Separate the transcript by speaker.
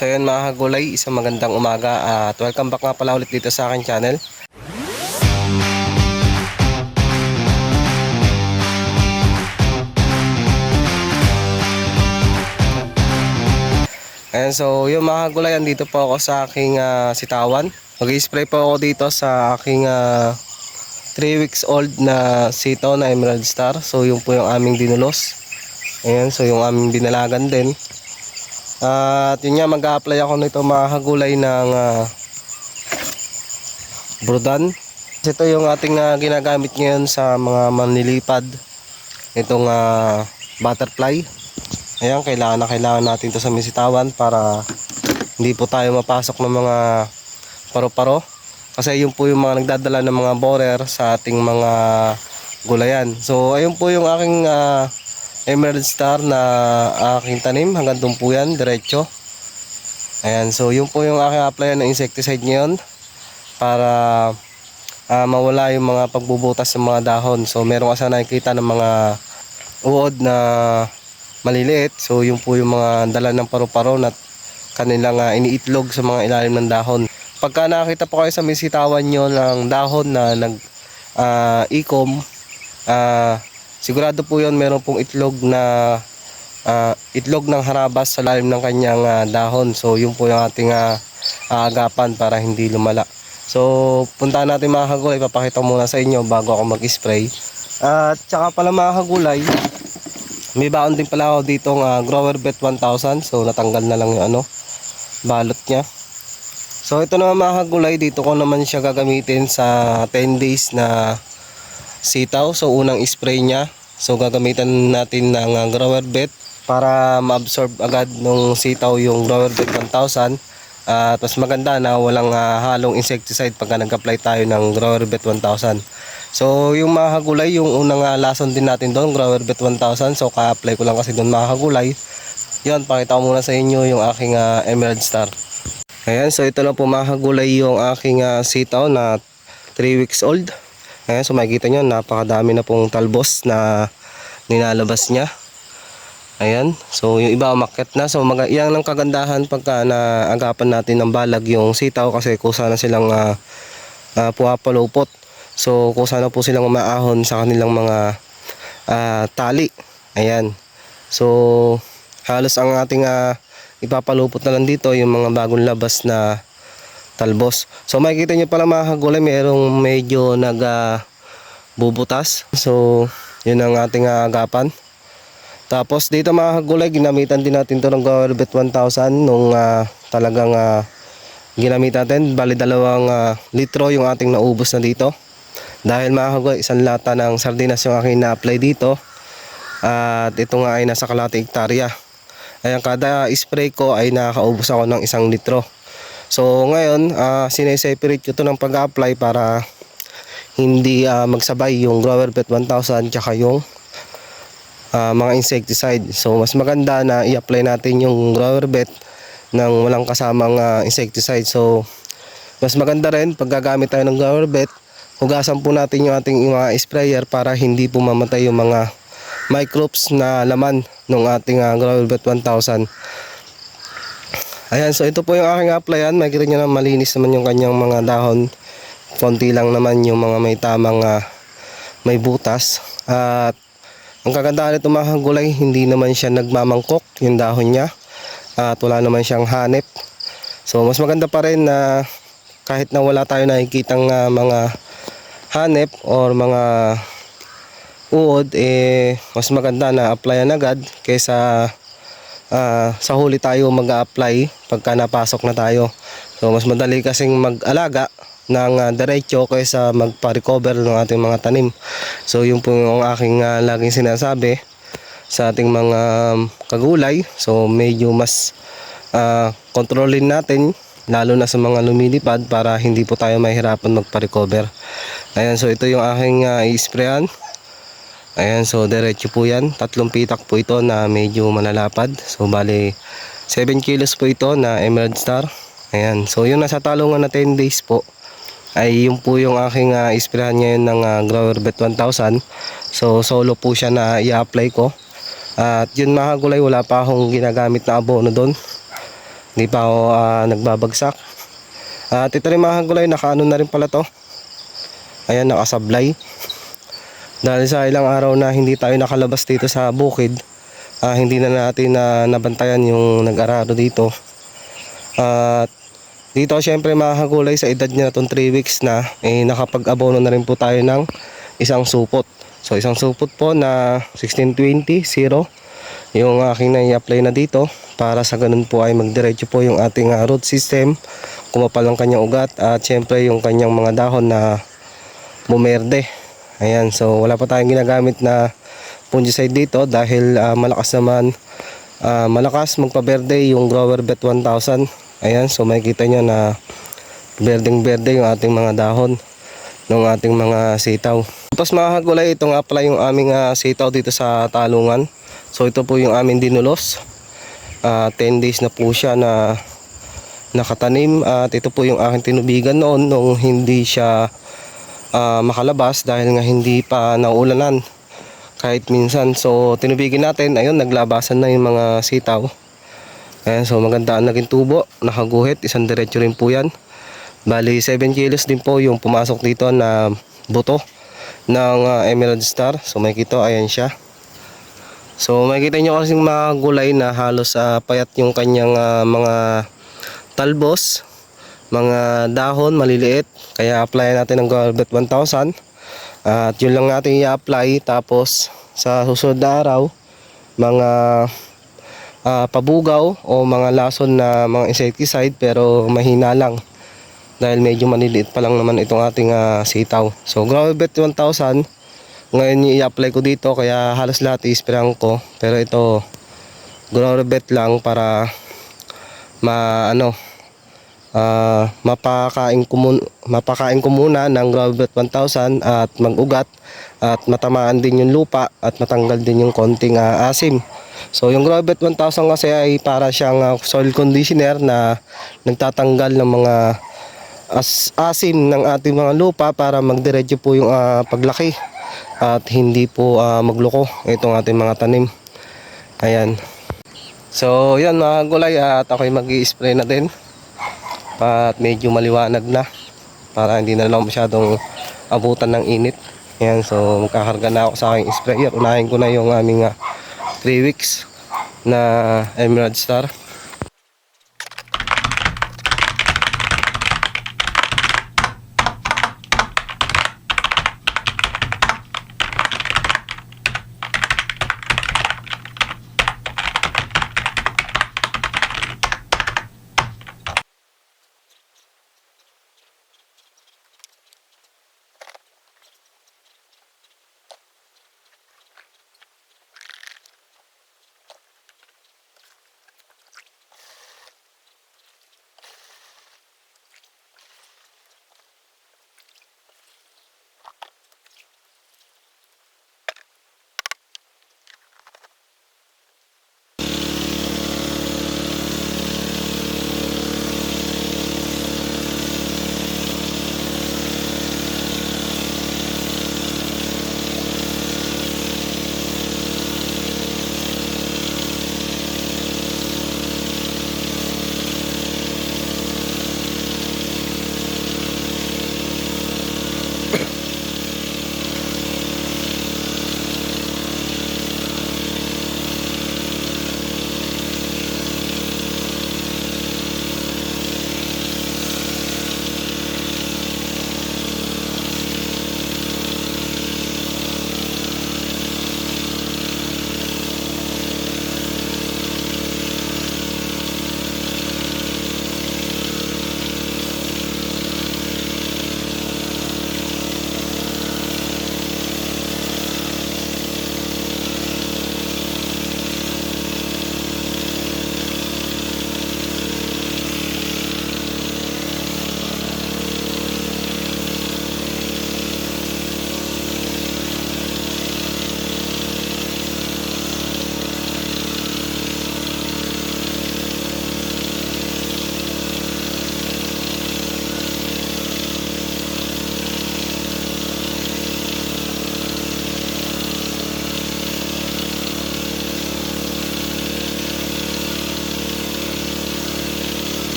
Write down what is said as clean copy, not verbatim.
Speaker 1: So yun mga kagulay, isang magandang umaga at welcome back nga pala ulit dito sa aking channel. Ayan, so yung mga kagulay, andito po ako sa aking sitawan. Mag-i-spray po ako dito sa aking 3 weeks old na sitaw na Emerald Star. So yun po yung aming dinulos. Ayan, so yung aming binalagan din. At yun nga, mag-a-apply ako nito mga kagulay ng Brudan. Ito yung ating ginagamit ngayon sa mga manlilipad. Itong butterfly. Ayan, kailangan natin ito sa misitawan para hindi po tayo mapasok ng mga paro-paro. Kasi yun po yung mga nagdadala ng mga borer sa ating mga gulayan. So ayun po yung aking Emerald Star na aking tanim. Hanggang doon po yan, diretso. Ayan, so yun po yung aking apply ng insecticide ngayon para mawala yung mga pagbubutas ng mga dahon. So meron ka sana nakikita ng mga uod na maliliit. So yun po yung mga dala ng paru-paro na kanilang iniitlog sa mga ilalim ng dahon. Pagka nakita po kayo sa misitawan nyo ng dahon na ikom, sigurado po yun meron pong itlog ng harabas sa lalim ng kanyang dahon. So yun po yung ating aagapan para hindi lumala. So punta natin mga kagulay, ipapakita muna sa inyo bago ako mag-spray. At saka pala mga kagulay, may baon din pala ako ditong Grower Bet 1000. So natanggal na lang yung balot niya. So ito naman mga kagulay, dito ko naman siya gagamitin sa 10 days na sitaw. So unang spray niya, so gagamitan natin ng Grower Bet para ma-absorb agad nung sitaw yung Grower Bet 1000. At mas maganda na walang halong insecticide pagka nag-apply tayo ng Grower Bet 1000. So yung mga kagulay, yung unang lason din natin doon, Grower Bet 1000. So ka-apply ko lang kasi doon mga kagulay. Yan, pakita ko muna sa inyo yung aking Emerald Star. Ayan, so ito lang po mga kagulay yung aking sitaw na 3 weeks old. Ayan, so makikita nyo, napakadami na pong talbos na nilalabas niya. Ayan, so yung iba umakyat na. So yan ang kagandahan pagka naagapan natin ng balag yung sitaw, kasi kusa na silang puwapalupot. So kusa na po silang umaahon sa kanilang mga tali. Ayan, so halos ang ating ipapalupot na lang dito yung mga bagong labas na talbos. So makikita nyo pala mga kagulay, merong medyo bubutas. So yun ang ating agapan. Tapos dito mga kagulay, ginamitan din natin to ng Grower Bet 1000 nung talagang ginamit natin. Bali 2 litro yung ating naubos na dito. Dahil mga kagulay, isang lata ng sardinas yung aking na-apply dito. At ito nga ay nasa kalating hektarya. Ayan, kada spray ko ay nakakaubos ako ng 1 litro. So ngayon, sineseparate ko ito ng pag-apply para hindi magsabay yung Grower Bet 1000 tsaka yung mga insecticide. So mas maganda na i-apply natin yung Grower Bet nang walang kasamang insecticide. So mas maganda rin pag gagamit tayo ng Grower Bet, hugasan po natin yung ating mga sprayer para hindi po mamatay yung mga microbes na laman ng ating Grower Bet 1000. Ayan, so ito po yung aking applyan. Makikita nyo na malinis naman yung kanyang mga dahon. Konti lang naman yung mga may tamang may butas. At ang kagandahan nito mga kagulay, hindi naman siya nagmamangkok yung dahon niya. At wala naman siyang hanep. So mas maganda pa rin na kahit na wala tayo nakikitang mga hanep or mga uod, mas maganda na applyan agad kaysa sa huli tayo mag-a-apply pagka napasok na tayo. So mas madali kasing mag-alaga ng diretso kaysa magpa-recover ng ating mga tanim. So yun po yung aking laging sinasabi sa ating mga kagulay. So medyo mas kontrolin natin, lalo na sa mga lumilipad, para hindi po tayo mahirapan magpa-recover. Ayan, so ito yung aking i-sprayan. Ayan, so diretso po yan. 3 pitak po ito na medyo malalapad. So bali 7 kilos po ito na Emerald Star. Ayan, so yung nasa talungan na 10 days po ay yun po yung aking isprayan ngayon ng Grower Bet 1000. So solo po siya na i-apply ko. At yun mga kagulay, wala pa akong ginagamit na abono doon. Hindi pa ako nagbabagsak. At ito rin mga kagulay, nakaano na rin pala to. Ayan, nakasablay. Dahil sa ilang araw na hindi tayo nakalabas dito sa bukid, hindi na natin nabantayan yung nag-arado dito. At dito syempre mga kagulay, sa edad niya na itong 3 weeks na, nakapag-abono na rin po tayo ng isang supot. So isang supot po na 1620 0 yung aking na-i-apply na dito, para sa ganun po ay magdiretso po yung ating root system, kumapal ang kanyang ugat, at syempre yung kanyang mga dahon na bumerde. Ayan, so wala pa tayong ginagamit na fungicide dito dahil malakas magpaberde yung Grower Bet 1000. Ayan, so makikita nyo na berdeng-berde yung ating mga dahon ng ating mga sitaw. Tapos mga kagulay, ito nga pala yung aming sitaw dito sa talungan. So ito po yung aming dinulos. 10 days na po siya na nakatanim, at ito po yung aking tinubigan noon nung hindi siya makalabas dahil nga hindi pa naulanan kahit minsan. So tinubigin natin, ayun, naglabasan na yung mga sitaw. Ayan, so maganda ang naging tubo, nakaguhit, isang diretso rin po yan. Bali 7 kilos din po yung pumasok dito na buto ng Emerald Star. So makikita, ayan siya. So makikita nyo kasi mga gulay na halos payat yung kanyang mga talbos, mga dahon maliliit. Kaya apply natin ng Grower Bet 1000. At yun lang natin i-apply. Tapos sa susunod na araw, mga pabugaw o mga lason na mga insecticide, pero mahina lang dahil medyo maliliit pa lang naman itong ating sitaw. So Grower Bet 1000 ngayon i-apply ko dito, kaya halos lahat i-sprayan ko, pero ito Grower Bet lang para mapakain ko muna ng Grower Bet 1000 at mag-ugat, at matamaan din yung lupa at matanggal din yung konting asim. So yung Grower Bet 1000 kasi ay para siyang soil conditioner na nagtatanggal ng mga asim ng ating mga lupa, para magdiretso po yung paglaki at hindi po magloko itong ating mga tanim. Ayan. So yan mga gulay, at ako'y mag-i-spray na din. At medyo maliwanag na, para hindi na lang masyadong abutan ng init. Ayan, so magkakarga na ako sa aking sprayer. Unahin ko na yung aming 3 weeks na Emerald Star.